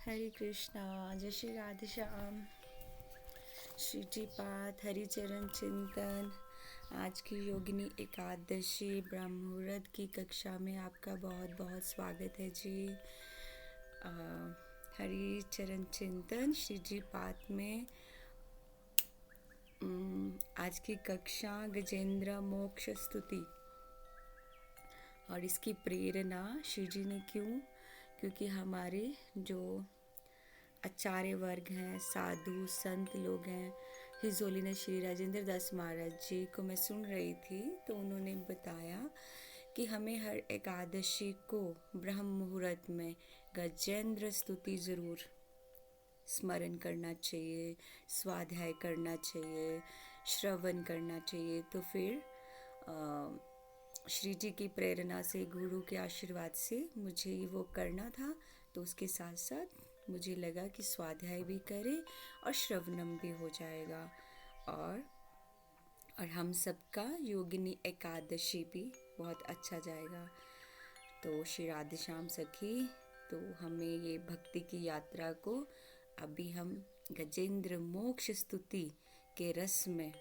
हरे कृष्णा। जय श्री राधे श्याम। श्री जी पाठ हरिचरण चिंतन। आज की योगिनी एकादशी ब्रह्म मुहूर्त की कक्षा में आपका बहुत बहुत स्वागत है जी। हरिचरण चिंतन श्री जी पाठ में आज की कक्षा गजेंद्र मोक्ष स्तुति। और इसकी प्रेरणा श्री जी ने क्यों? क्योंकि हमारे जो आचार्य वर्ग हैं, साधु संत लोग हैं, हिज होलीनेस श्री राजेंद्र दास महाराज जी को मैं सुन रही थी, तो उन्होंने बताया कि हमें हर एकादशी को ब्रह्म मुहूर्त में गजेंद्र स्तुति ज़रूर स्मरण करना चाहिए, स्वाध्याय करना चाहिए, श्रवण करना चाहिए। तो फिर श्री जी की प्रेरणा से, गुरु के आशीर्वाद से मुझे वो करना था। तो उसके साथ साथ मुझे लगा कि स्वाध्याय भी करें और श्रवणम भी हो जाएगा, और हम सबका योगिनी एकादशी भी बहुत अच्छा जाएगा। तो श्री राधे श्याम सखी, तो हमें ये भक्ति की यात्रा को अभी हम गजेंद्र मोक्ष स्तुति के रस में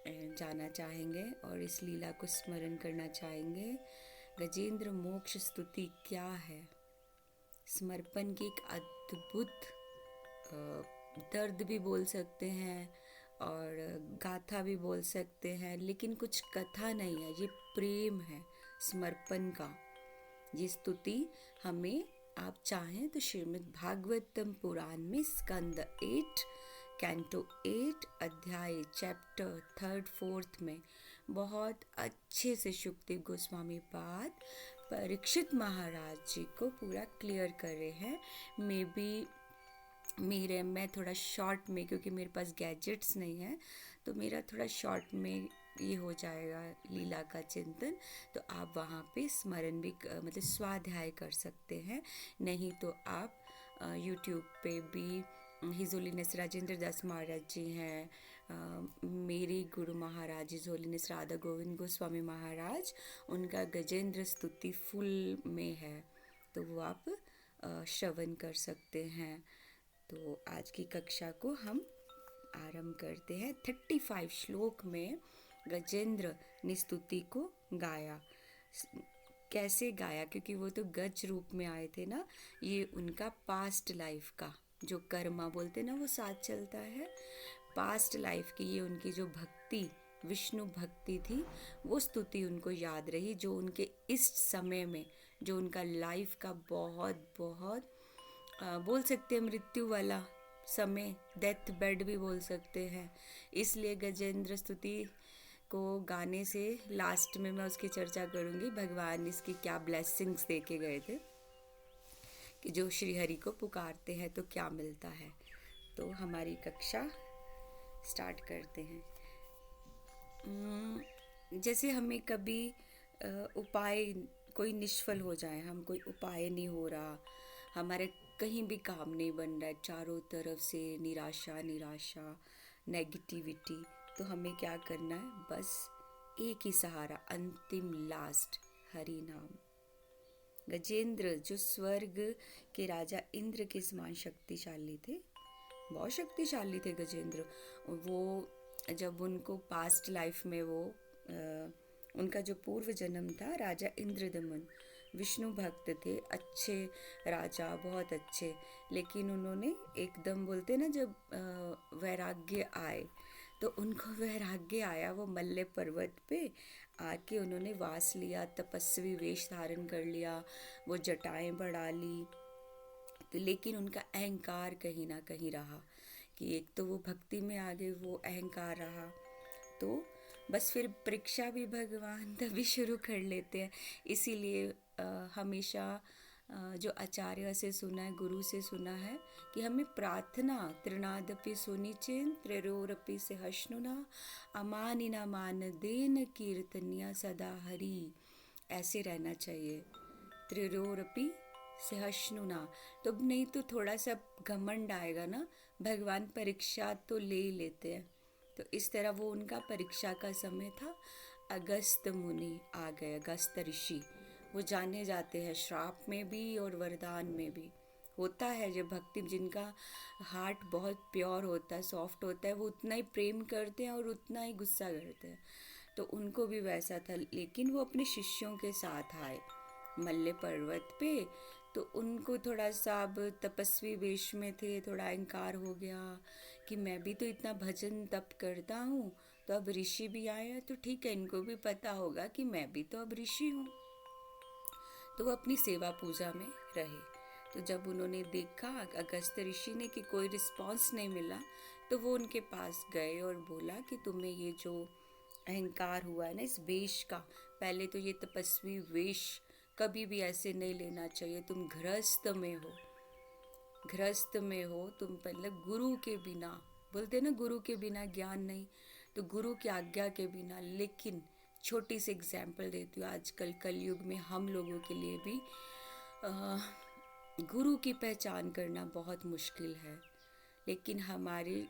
जाना चाहेंगे और इस लीला को स्मरण करना चाहेंगे। गजेंद्र मोक्ष स्तुति क्या है? समर्पण की एक अद्भुत दर्द भी बोल सकते हैं और गाथा भी बोल सकते हैं, लेकिन कुछ कथा नहीं है, ये प्रेम है समर्पण का। ये स्तुति हमें, आप चाहें तो श्रीमद् भागवतम पुराण में स्कंद 8 कैंटो 8 अध्याय चैप्टर 3, 4 में बहुत अच्छे से शुकदेव गोस्वामी पाद परीक्षित महाराज जी को पूरा क्लियर कर रहे हैं। मैं थोड़ा शॉर्ट में, क्योंकि मेरे पास गैजेट्स नहीं है, तो मेरा थोड़ा शॉर्ट में ये हो जाएगा लीला का चिंतन। तो आप वहाँ पे स्मरण भी मतलब स्वाध्याय कर सकते हैं। नहीं तो आप यूट्यूब पे भी हिज होलीनेस राजेंद्र दास महाराज जी हैं, मेरे गुरु महाराज हिज होलीनेस राधा गोविंद गोस्वामी महाराज, उनका गजेंद्र स्तुति फुल में है, तो वो आप श्रवण कर सकते हैं। तो आज की कक्षा को हम आरंभ करते हैं। 35 श्लोक में गजेंद्र ने स्तुति को गाया। कैसे गाया? क्योंकि वो तो गज रूप में आए थे ना, ये उनका पास्ट लाइफ का जो कर्मा बोलते ना, वो साथ चलता है। पास्ट लाइफ की ये उनकी जो भक्ति, विष्णु भक्ति थी, वो स्तुति उनको याद रही, जो उनके इस समय में, जो उनका लाइफ का बहुत बहुत बोल सकते हैं मृत्यु वाला समय, डेथ बेड भी बोल सकते हैं। इसलिए गजेंद्र स्तुति को गाने से लास्ट में मैं उसकी चर्चा करूँगी, भगवान इसकी क्या ब्लेसिंग्स दे के गए थे कि जो श्री हरि को पुकारते हैं तो क्या मिलता है। तो हमारी कक्षा स्टार्ट करते हैं। जैसे हमें कभी उपाय कोई निष्फल हो जाए, हम कोई उपाय नहीं हो रहा, हमारे कहीं भी काम नहीं बन रहा है, चारों तरफ से निराशा निराशा नेगेटिविटी, तो हमें क्या करना है? बस एक ही सहारा, अंतिम लास्ट, हरि नाम। गजेंद्र जो स्वर्ग के राजा इंद्र के समान शक्तिशाली थे, बहुत शक्तिशाली थे गजेंद्र। वो जब उनको पास्ट लाइफ में वो उनका जो पूर्व जन्म था, राजा इंद्रदमन विष्णु भक्त थे, अच्छे राजा, बहुत अच्छे, लेकिन उन्होंने एकदम बोलते ना, जब वैराग्य आए, तो उनको वैराग्य आया, वो मल्ले पर्वत पे आके उन्होंने वास लिया, तपस्वी वेश धारण कर लिया, वो जटाएं बढ़ा ली। तो लेकिन उनका अहंकार कहीं ना कहीं रहा, कि एक तो वो भक्ति में आगे, वो अहंकार रहा। तो बस फिर परीक्षा भी भगवान तभी शुरू कर लेते हैं। इसीलिए हमेशा जो आचार्य से सुना है, गुरु से सुना है, कि हमें प्रार्थना त्रिनादपि सुनिचिन त्रिरोरपि से हश्नुना अमानिना मान देन कीर्तनिया सदा हरि, ऐसे रहना चाहिए। त्रिरोरपि से हश्नुना, तो नहीं तो थोड़ा सा घमंड आएगा ना, भगवान परीक्षा तो ले ही लेते हैं। तो इस तरह वो उनका परीक्षा का समय था। अगस्त मुनि आ गए, अगस्त ऋषि, वो जाने जाते हैं श्राप में भी और वरदान में भी। होता है जब भक्ति, जिनका हार्ट बहुत प्योर होता है, सॉफ्ट होता है, वो उतना ही प्रेम करते हैं और उतना ही गुस्सा करते हैं। तो उनको भी वैसा था, लेकिन वो अपने शिष्यों के साथ आए मल्ले पर्वत पे। तो उनको थोड़ा सा, अब तपस्वी वेश में थे, थोड़ा अहंकार हो गया कि मैं भी तो इतना भजन तप करता हूँ, तो अब ऋषि भी आए हैं तो ठीक है, इनको भी पता होगा कि मैं भी तो अब ऋषि हूँ। तो वो अपनी सेवा पूजा में रहे। तो जब उन्होंने देखा अगस्त्य ऋषि ने कि कोई रिस्पांस नहीं मिला, तो वो उनके पास गए और बोला कि तुम्हें ये जो अहंकार हुआ है ना इस वेश का, पहले तो ये तपस्वी वेश कभी भी ऐसे नहीं लेना चाहिए। तुम गृहस्थ में हो, गृहस्थ में हो तुम, मतलब गुरु के बिना, बोलते ना गुरु के बिना ज्ञान नहीं, तो गुरु की आज्ञा के बिना। लेकिन छोटी सी एग्जाम्पल देती हूँ, आजकल कलयुग में हम लोगों के लिए भी अ, गुरु की पहचान करना बहुत मुश्किल है। लेकिन हमारे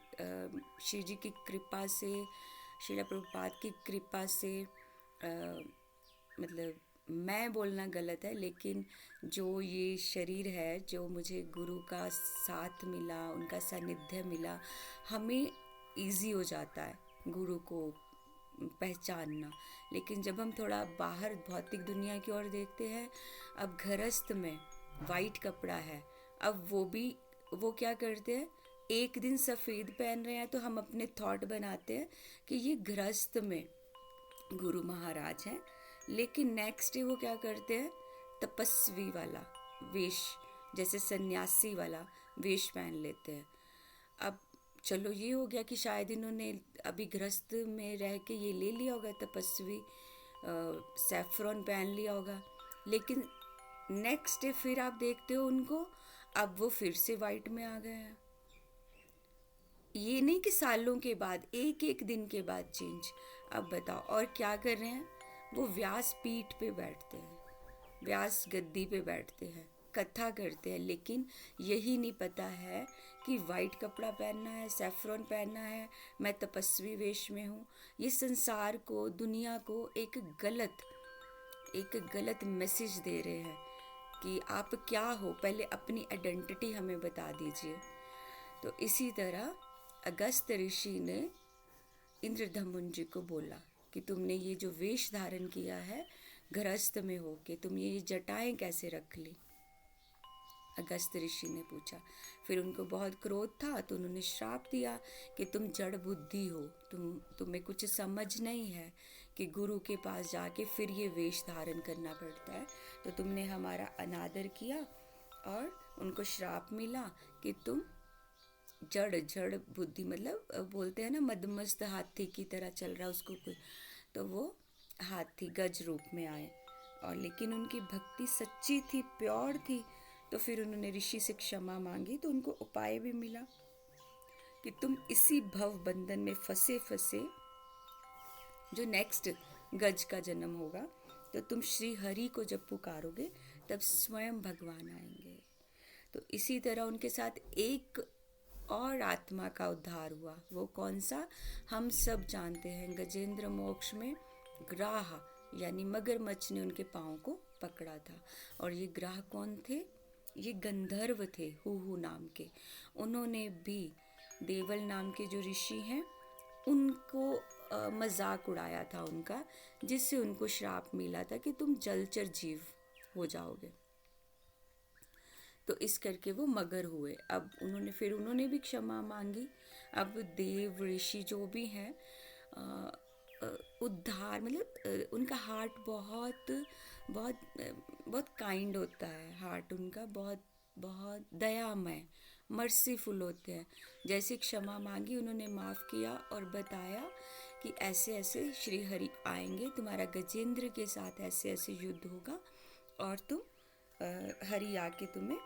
श्री जी की कृपा से, श्रीला प्रभुपाद की कृपा से, मतलब मैं बोलना गलत है, लेकिन जो ये शरीर है, जो मुझे गुरु का साथ मिला, उनका सानिध्य मिला, हमें इजी हो जाता है गुरु को पहचानना। लेकिन जब हम थोड़ा बाहर भौतिक दुनिया की ओर देखते हैं, अब गृहस्थ में वाइट कपड़ा है, अब वो क्या करते हैं, एक दिन सफ़ेद पहन रहे हैं तो हम अपने थॉट बनाते हैं कि ये गृहस्थ में गुरु महाराज हैं। लेकिन नेक्स्ट डे वो क्या करते हैं, तपस्वी वाला वेश, जैसे सन्यासी वाला वेश पहन लेते हैं। अब चलो ये हो गया कि शायद इन्होंने अभी गृहस्थ में रह के ये ले लिया होगा, तपस्वी सैफ्रॉन पहन लिया होगा। लेकिन नेक्स्ट डे फिर आप देखते हो उनको, अब वो फिर से वाइट में आ गए हैं। ये नहीं कि सालों के बाद, एक एक दिन के बाद चेंज। अब बताओ, और क्या कर रहे हैं, वो व्यास पीठ पे बैठते हैं, व्यास गद्दी पे बैठते हैं, कथा करते हैं। लेकिन यही नहीं पता है कि वाइट कपड़ा पहनना है, सैफ्रॉन पहनना है, मैं तपस्वी वेश में हूँ। ये संसार को, दुनिया को एक गलत मैसेज दे रहे हैं कि आप क्या हो, पहले अपनी आइडेंटिटी हमें बता दीजिए। तो इसी तरह अगस्त ऋषि ने इंद्रधमुन जी को बोला कि तुमने ये जो वेश धारण किया है गृहस्थ में होके, तुम ये जटाएं कैसे रख ली। अगस्त ऋषि ने पूछा। फिर उनको बहुत क्रोध था तो उन्होंने श्राप दिया कि तुम जड़ बुद्धि हो, तुम्हें कुछ समझ नहीं है कि गुरु के पास जाके फिर ये वेश धारण करना पड़ता है। तो तुमने हमारा अनादर किया और उनको श्राप मिला कि तुम जड़ बुद्धि, मतलब बोलते हैं ना मदमस्त हाथी की तरह चल रहा उसको कोई, तो वो हाथी गज रूप में आए। और लेकिन उनकी भक्ति सच्ची थी, प्योर थी। तो फिर उन्होंने ऋषि से क्षमा मांगी, तो उनको उपाय भी मिला कि तुम इसी भव बंधन में फंसे फंसे, जो नेक्स्ट गज का जन्म होगा, तो तुम श्री हरि को जब पुकारोगे तब स्वयं भगवान आएंगे। तो इसी तरह उनके साथ एक और आत्मा का उद्धार हुआ। वो कौन सा, हम सब जानते हैं, गजेंद्र मोक्ष में ग्राह यानी मगरमच्छ ने उनके पाँव को पकड़ा था। और ये ग्राह कौन थे, ये गंधर्व थे, हु नाम के। उन्होंने भी देवल नाम के जो ऋषि हैं उनको मजाक उड़ाया था उनका, जिससे उनको श्राप मिला था कि तुम जलचर जीव हो जाओगे। तो इस करके वो मगर हुए। अब उन्होंने भी क्षमा मांगी। अब देव ऋषि जो भी हैं, उद्धार, मतलब उनका हार्ट बहुत बहुत बहुत काइंड होता है, हार्ट उनका बहुत बहुत दयामय, मर्सीफुल होते हैं। जैसे क्षमा मांगी, उन्होंने माफ़ किया और बताया कि ऐसे ऐसे श्री हरि आएंगे, तुम्हारा गजेंद्र के साथ ऐसे ऐसे युद्ध होगा और तुम हरि आके तुम्हें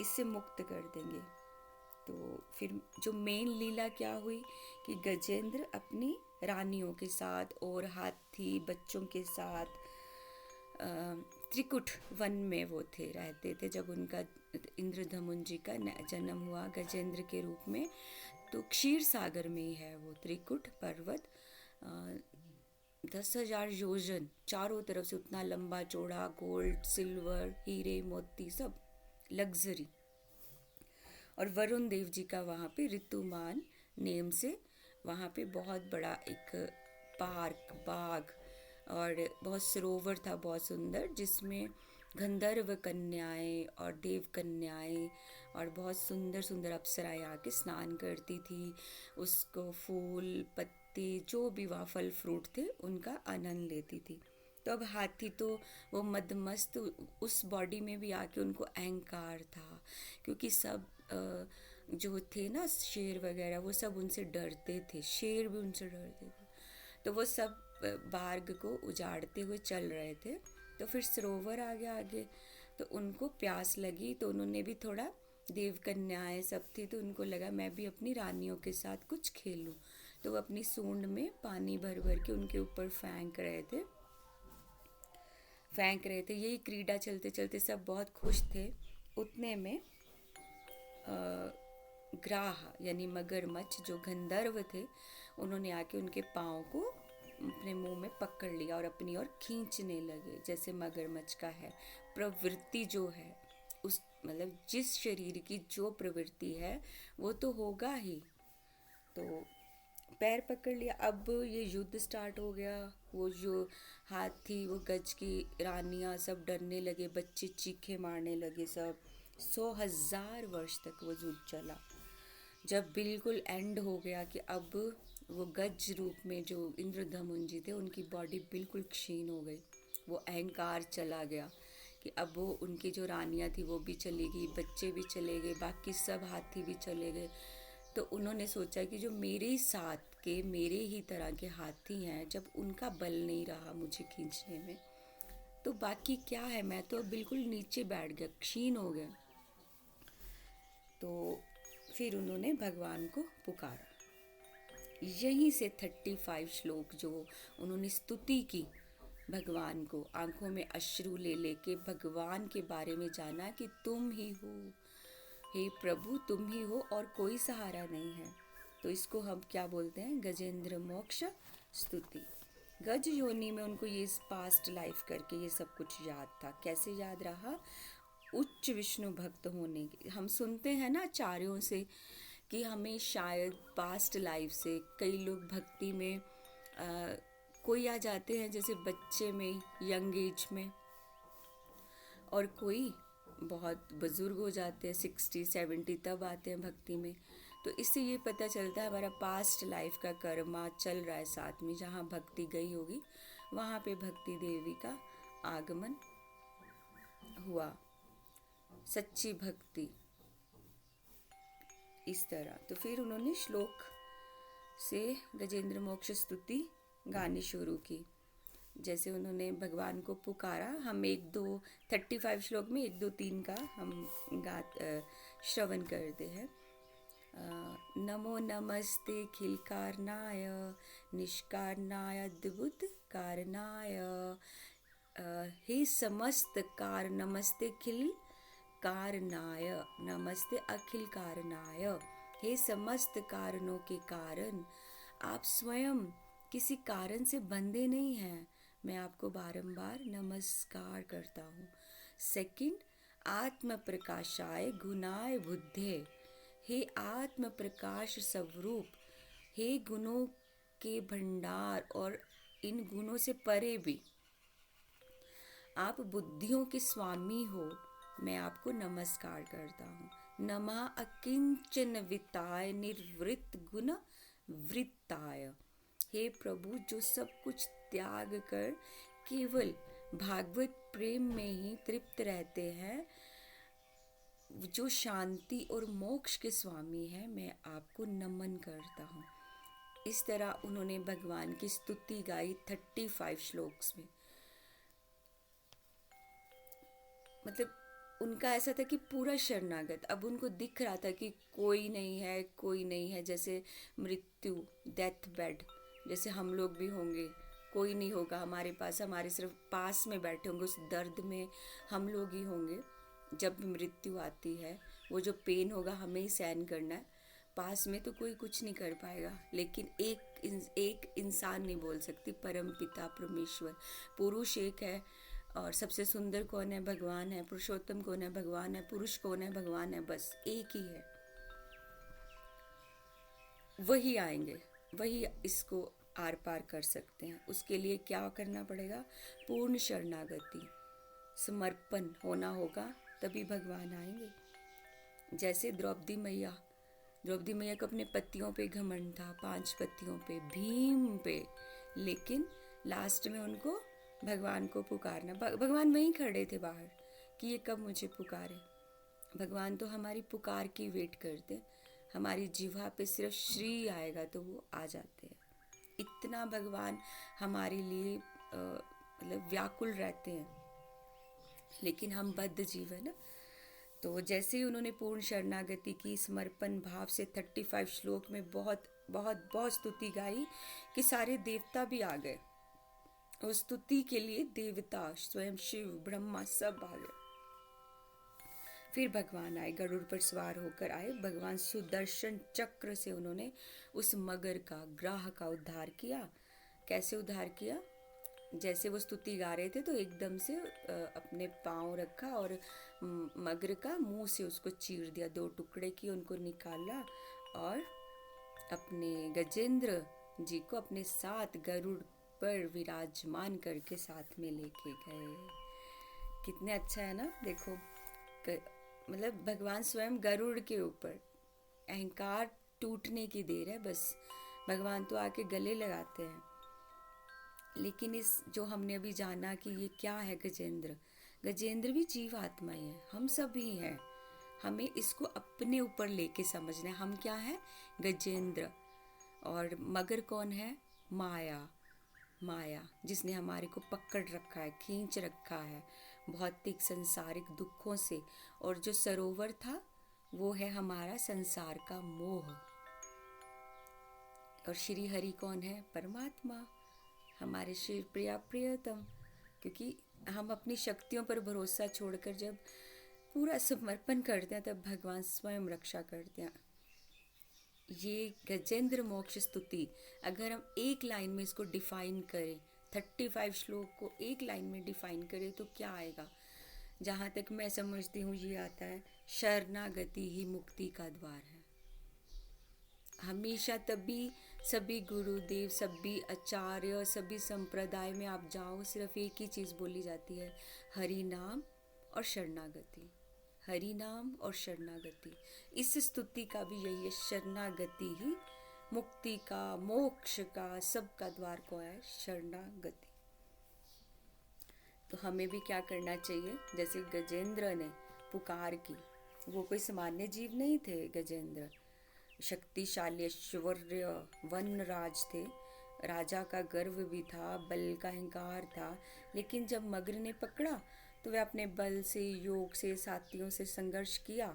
इससे मुक्त कर देंगे। तो फिर जो मेन लीला क्या हुई कि गजेंद्र अपनी रानियों के साथ और हाथी बच्चों के साथ त्रिकुट वन में वो थे, रहते थे। जब उनका इंद्रधमुन जी का जन्म हुआ गजेंद्र के रूप में, तो क्षीर सागर में ही है वो त्रिकुट पर्वत। 10,000 योजन चारों तरफ से, उतना लंबा चौड़ा, गोल्ड सिल्वर हीरे मोती सब लग्जरी। और वरुण देव जी का वहाँ पे ऋतुमान नेम से वहाँ पे बहुत बड़ा एक पार्क, बाग और बहुत सरोवर था बहुत सुंदर, जिसमें गंधर्व कन्याएं और देव कन्याएं और बहुत सुंदर सुंदर अप्सराएं आके स्नान करती थी। उसको फूल पत्ते जो भी वहाँ फल फ्रूट थे उनका आनंद लेती थी। तो अब हाथी तो वो मदमस्त उस बॉडी में भी आके उनको अहंकार था, क्योंकि सब जो थे ना शेर वगैरह वो सब उनसे डरते थे, शेर भी उनसे डरते थे। तो वो सब बार्ग को उजाड़ते हुए चल रहे थे। तो फिर सरोवर आ गया आगे, तो उनको प्यास लगी, तो उन्होंने भी थोड़ा, देव कन्याएं सब थी तो उनको लगा मैं भी अपनी रानियों के साथ कुछ खेलूं। तो वो अपनी सूंड में पानी भर भर के उनके ऊपर फेंक रहे थे। यही क्रीड़ा चलते चलते सब बहुत खुश थे। उतने में ग्राह यानी मगरमच्छ जो गंधर्व थे, उन्होंने आके उनके पाँव को अपने मुंह में पकड़ लिया और अपनी ओर खींचने लगे, जैसे मगरमच्छ का है प्रवृत्ति जो है, उस मतलब जिस शरीर की जो प्रवृत्ति है वो तो होगा ही। तो पैर पकड़ लिया। अब ये युद्ध स्टार्ट हो गया। वो जो हाथी, वो गज की रानियां सब डरने लगे, बच्चे चीखे मारने लगे सब। 100,000 वर्ष तक वो युद्ध चला। जब बिल्कुल एंड हो गया कि अब वो गज रूप में जो इंद्रधमुन जी थे उनकी बॉडी बिल्कुल क्षीण हो गई, वो अहंकार चला गया कि अब वो उनकी जो रानियां थी वो भी चली गई, बच्चे भी चले गए, बाकी सब हाथी भी चले गए। तो उन्होंने सोचा कि जो मेरे साथ के मेरे ही तरह के हाथी हैं, जब उनका बल नहीं रहा मुझे खींचने में, तो बाकी क्या है, मैं तो बिल्कुल नीचे बैठ गया, क्षीण हो गया। तो फिर उन्होंने भगवान को पुकारा। यहीं से 35 श्लोक जो उन्होंने स्तुति की भगवान को, आंखों में अश्रु ले लेके भगवान के बारे में जाना कि तुम ही हो, हे प्रभु तुम ही हो और कोई सहारा नहीं है। तो इसको हम क्या बोलते हैं, गजेंद्र मोक्ष स्तुति। गज योनि में उनको ये पास्ट लाइफ करके ये सब कुछ याद था। कैसे याद रहा, उच्च विष्णु भक्त होने के। हम सुनते हैं ना आचार्यों से कि हमें शायद पास्ट लाइफ से कई लोग भक्ति में कोई आ जाते हैं जैसे बच्चे में, यंग एज में, और कोई बहुत बुजुर्ग हो जाते हैं 60-70 तब आते हैं भक्ति में। तो इससे ये पता चलता है हमारा पास्ट लाइफ का कर्मा चल रहा है साथ में। जहाँ भक्ति गई होगी वहाँ पे भक्ति देवी का आगमन हुआ, सच्ची भक्ति, इस तरह। तो फिर उन्होंने श्लोक से गजेंद्र मोक्ष स्तुति गानी शुरू की। जैसे उन्होंने भगवान को पुकारा, हम 1-2 35 श्लोक में 1-2-3 का हम श्रवण करते हैं। नमो नमस्ते खिलकारनाय निष्कारनाय अद्भुत कारनाय, हे समस्त कार नमस्ते खिल कारनाय, नमस्ते अखिल कारनाय, हे समस्त कारणों के कारण, आप स्वयं किसी कारण से बंधे नहीं हैं, मैं आपको बारंबार नमस्कार करता हूँ। सेकंड, आत्म प्रकाशाय गुणाय बुद्धे, हे आत्म प्रकाश स्वरूप, हे गुणों के भंडार और इन गुणों से परे भी आप बुद्धियों के स्वामी हो, मैं आपको नमस्कार करता हूँ। नमः अकिंचन विताय निर्वृत्त गुण वृत्ताय, हे प्रभु जो सब कुछ त्याग कर केवल भागवत प्रेम में ही तृप्त रहते हैं, जो शांति और मोक्ष के स्वामी हैं, मैं आपको नमन करता हूँ। इस तरह उन्होंने भगवान की स्तुति गाई 35 श्लोक्स में। मतलब उनका ऐसा था कि पूरा शरणागत। अब उनको दिख रहा था कि कोई नहीं है, कोई नहीं है, जैसे मृत्यु, डेथ बेड, जैसे हम लोग भी होंगे, कोई नहीं होगा हमारे पास, हमारे सिर्फ पास में बैठे होंगे, उस दर्द में हम लोग ही होंगे। जब मृत्यु आती है वो जो पेन होगा हमें ही सहन करना है, पास में तो कोई कुछ नहीं कर पाएगा। लेकिन एक इंसान नहीं बोल सकती, परम पिता परमेश्वर, पुरुष एक है और सबसे सुंदर कौन है, भगवान है। पुरुषोत्तम कौन है, भगवान है। पुरुष कौन है, भगवान है। बस एक ही है। वही आएंगे, वही इसको आर पार कर सकते हैं। उसके लिए क्या करना पड़ेगा? पूर्ण शरणागति, समर्पण होना होगा, तभी भगवान आएंगे। जैसे द्रौपदी मैया को अपने पतियों पे घमंड था, 5 पतियों पे, भीम पे, लेकिन लास्ट में उनको भगवान को पुकारना, भगवान वहीं खड़े थे बाहर कि ये कब मुझे पुकारे। भगवान तो हमारी पुकार की वेट करते, हमारी जिह्वा पे सिर्फ श्री आएगा तो वो आ जाते हैं। इतना भगवान हमारे लिए मतलब व्याकुल रहते हैं, लेकिन हम बद्ध जीव है ना। तो जैसे ही उन्होंने पूर्ण शरणागति की, समर्पण भाव से 35 श्लोक में बहुत बहुत बहुत स्तुति गाई कि सारे देवता भी आ गए। उस स्तुति के लिए देवता, स्वयं शिव, ब्रह्मा सब आ गए। फिर भगवान आए, गरुड़ पर सवार होकर आए। भगवान सुदर्शन चक्र से उन्होंने उस मगर का, ग्राह का उद्धार किया। कैसे उद्धार किया? जैसे वो स्तुति गा रहे थे तो एकदम से अपने पाँव रखा और मगर का मुंह से उसको चीर दिया, 2 टुकड़े किए, उनको निकाला और अपने गजेंद्र जी को अपने साथ गरुड़ पर विराजमान करके साथ में लेके गए। कितने अच्छा है ना। देखो मतलब भगवान स्वयं गरुड़ के ऊपर, अहंकार टूटने की देर है बस, भगवान तो आके गले लगाते हैं। लेकिन इस जो हमने अभी जाना कि ये क्या है गजेंद्र, गजेंद्र भी जीव आत्मा ही है, हम सब ही हैं। हमें इसको अपने ऊपर लेके समझना है, हम क्या है? गजेंद्र। और मगर कौन है? माया। माया जिसने हमारे को पकड़ रखा है, खींच रखा है भौतिक संसारिक दुखों से। और जो सरोवर था वो है हमारा संसार का मोह। और श्री हरि कौन है? परमात्मा, हमारे श्री प्रिया प्रियतम। क्योंकि हम अपनी शक्तियों पर भरोसा छोड़कर जब पूरा समर्पण करते हैं तब भगवान स्वयं रक्षा करते हैं। ये गजेंद्र मोक्ष स्तुति अगर हम एक लाइन में इसको डिफाइन करें, 35 श्लोक को एक लाइन में डिफाइन करें तो क्या आएगा? जहाँ तक मैं समझती हूँ ये आता है, शरणागति ही मुक्ति का द्वार है। हमेशा तभी सभी गुरुदेव, सभी आचार्य, सभी संप्रदाय में आप जाओ, सिर्फ एक ही चीज़ बोली जाती है, हरि नाम और शरणागति, हरि नाम और शरणागति। इस स्तुति का भी यही है, शरणागति ही मुक्ति का, मोक्ष का, सबका द्वार को है, शरणागति। तो हमें भी क्या करना चाहिए? जैसे गजेंद्र ने पुकार की, वो कोई सामान्य जीव नहीं थे गजेंद्र, शक्तिशाली ऐश्वर्य वनराज थे, राजा का गर्व भी था, बल का अहंकार था। लेकिन जब मगर ने पकड़ा तो वे अपने बल से, योग से, साथियों से संघर्ष किया,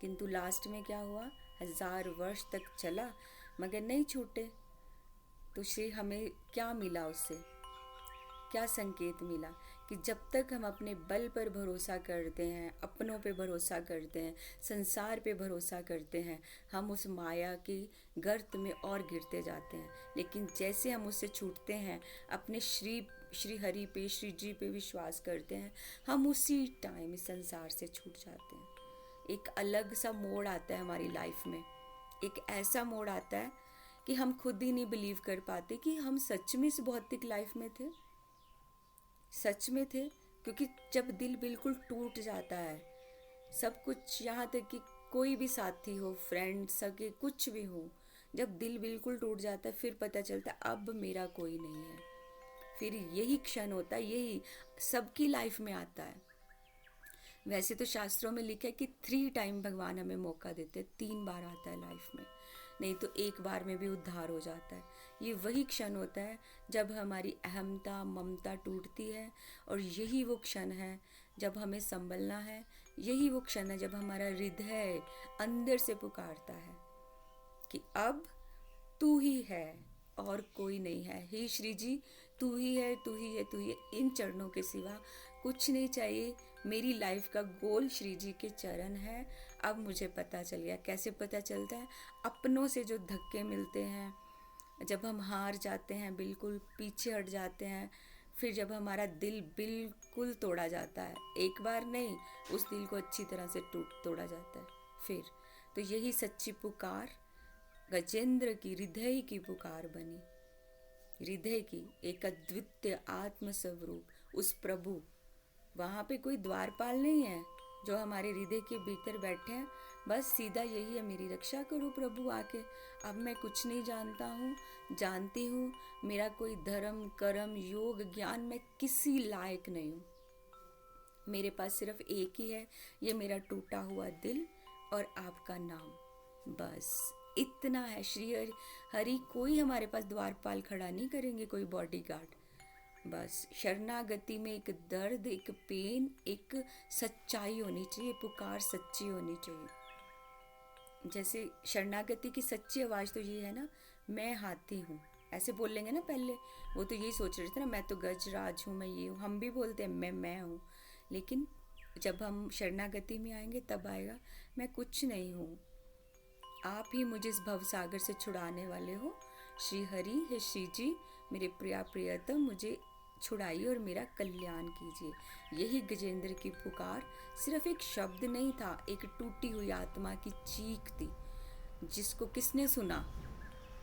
किंतु लास्ट में क्या हुआ? 1000 वर्ष तक चला मगर नहीं छूटे। तो श्री हमें क्या मिला उससे? क्या संकेत मिला? कि जब तक हम अपने बल पर भरोसा करते हैं, अपनों पे भरोसा करते हैं, संसार पे भरोसा करते हैं, हम उस माया की गर्त में और गिरते जाते हैं। लेकिन जैसे हम उससे छूटते हैं, अपने श्री हरि पे, श्री जी पे विश्वास करते हैं, हम उसी टाइम इस संसार से छूट जाते हैं। एक अलग सा मोड़ आता है हमारी लाइफ में, एक ऐसा मोड़ आता है कि हम खुद ही नहीं बिलीव कर पाते कि हम सच में इस भौतिक लाइफ में थे, सच में थे। क्योंकि जब दिल बिल्कुल टूट जाता है, सब कुछ, यहाँ तक कि कोई भी साथी हो, फ्रेंड, सगे, कुछ भी हो, जब दिल बिल्कुल टूट जाता है फिर पता चलता है अब मेरा कोई नहीं है। फिर यही क्षण होता है, यही सबकी लाइफ में आता है। वैसे तो शास्त्रों में लिखा है कि 3 टाइम भगवान हमें मौका देते हैं, 3 बार आता है लाइफ में, नहीं तो एक बार में भी उद्धार हो जाता है। ये वही क्षण होता है जब हमारी अहमता, ममता टूटती है, और यही वो क्षण है जब हमें संभलना है। यही वो क्षण है जब हमारा हृदय अंदर से पुकारता है कि अब तू ही है और कोई नहीं है। हे श्री जी, तू ही है, तू ही है, तू ही है। इन चरणों के सिवा कुछ नहीं चाहिए। मेरी लाइफ का गोल श्री जी के चरण है। अब मुझे पता चल गया। कैसे पता चलता है? अपनों से जो धक्के मिलते हैं, जब हम हार जाते हैं, बिल्कुल पीछे हट जाते हैं, फिर जब हमारा दिल बिल्कुल तोड़ा जाता है, एक बार नहीं, उस दिल को अच्छी तरह से तोड़ा जाता है फिर। तो यही सच्ची पुकार गजेंद्र की हृदय की पुकार बनी, हृदय की एक अद्वितीय आत्म स्वरूप उस प्रभु। वहाँ पे कोई द्वारपाल नहीं है जो हमारे हृदय के भीतर बैठे हैं। बस सीधा यही है, मेरी रक्षा करो प्रभु आके। अब मैं कुछ नहीं जानता हूँ, जानती हूँ मेरा कोई धर्म कर्म योग ज्ञान मैं किसी लायक नहीं हूँ। मेरे पास सिर्फ एक ही है, ये मेरा टूटा हुआ दिल और आपका नाम। बस इतना है। श्री हरि हरि कोई हमारे पास द्वारपाल खड़ा नहीं करेंगे, कोई बॉडीगार्ड। बस शरणागति में एक दर्द, एक पेन, एक सच्चाई होनी चाहिए, पुकार सच्ची होनी चाहिए। जैसे शरणागति की सच्ची आवाज़ तो ये है ना, मैं हाथी हूँ, ऐसे बोल लेंगे ना पहले। वो तो यही सोच रहे थे ना, मैं तो गजराज हूँ, मैं ये हूँ। हम भी बोलते हैं मैं हूँ, लेकिन जब हम शरणागति में आएंगे तब आएगा मैं कुछ नहीं हूँ, आप ही मुझे इस भव सागर से छुड़ाने वाले हो। श्री हरि हे श्री जी, मेरे प्रिया प्रियतम मुझे छुड़ाइए और मेरा कल्याण कीजिए। यही गजेंद्र की पुकार सिर्फ एक शब्द नहीं था, एक टूटी हुई आत्मा की चीख थी, जिसको किसने सुना?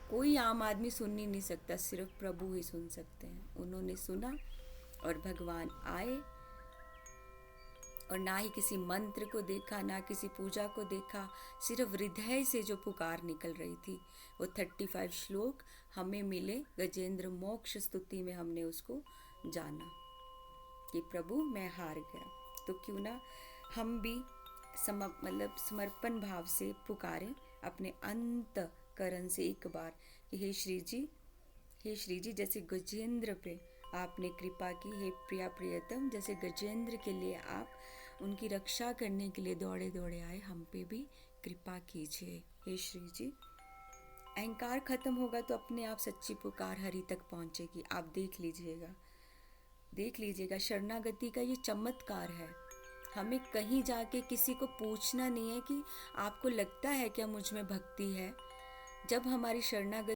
कोई आम आदमी सुन ही नहीं सकता, सिर्फ प्रभु ही सुन सकते हैं। उन्होंने सुना और भगवान आए, और ना ही किसी मंत्र को देखा, ना किसी पूजा को देखा, सिर्फ हृदय से जो पुकार निकल रही थी। वो 35 श्लोक हमें मिले गजेंद्र मोक्ष स्तुति में, हमने उसको जाना कि प्रभु मैं हार गया। तो क्यों ना हम भी समर्पण भाव से पुकारें अपने अंतकरण से एक बार कि हे श्री जी, हे श्री जी, जैसे गजेंद्र पे आपने कृपा की, हे प्रिया प्रियतम जैसे गजेंद्र के लिए आप उनकी रक्षा करने के लिए दौड़े दौड़े आए, हम पे भी कृपा कीजिए हे श्री जी। अहंकार खत्म होगा तो अपने आप सच्ची पुकार हरि तक पहुंचेगी। आप देख लीजिएगा, देख लीजिएगा, शरणागति का ये चमत्कार है। हमें कहीं जाके किसी को पूछना नहीं है कि आपको लगता है क्या मुझ में भक्ति है। जब हमारी शरणागति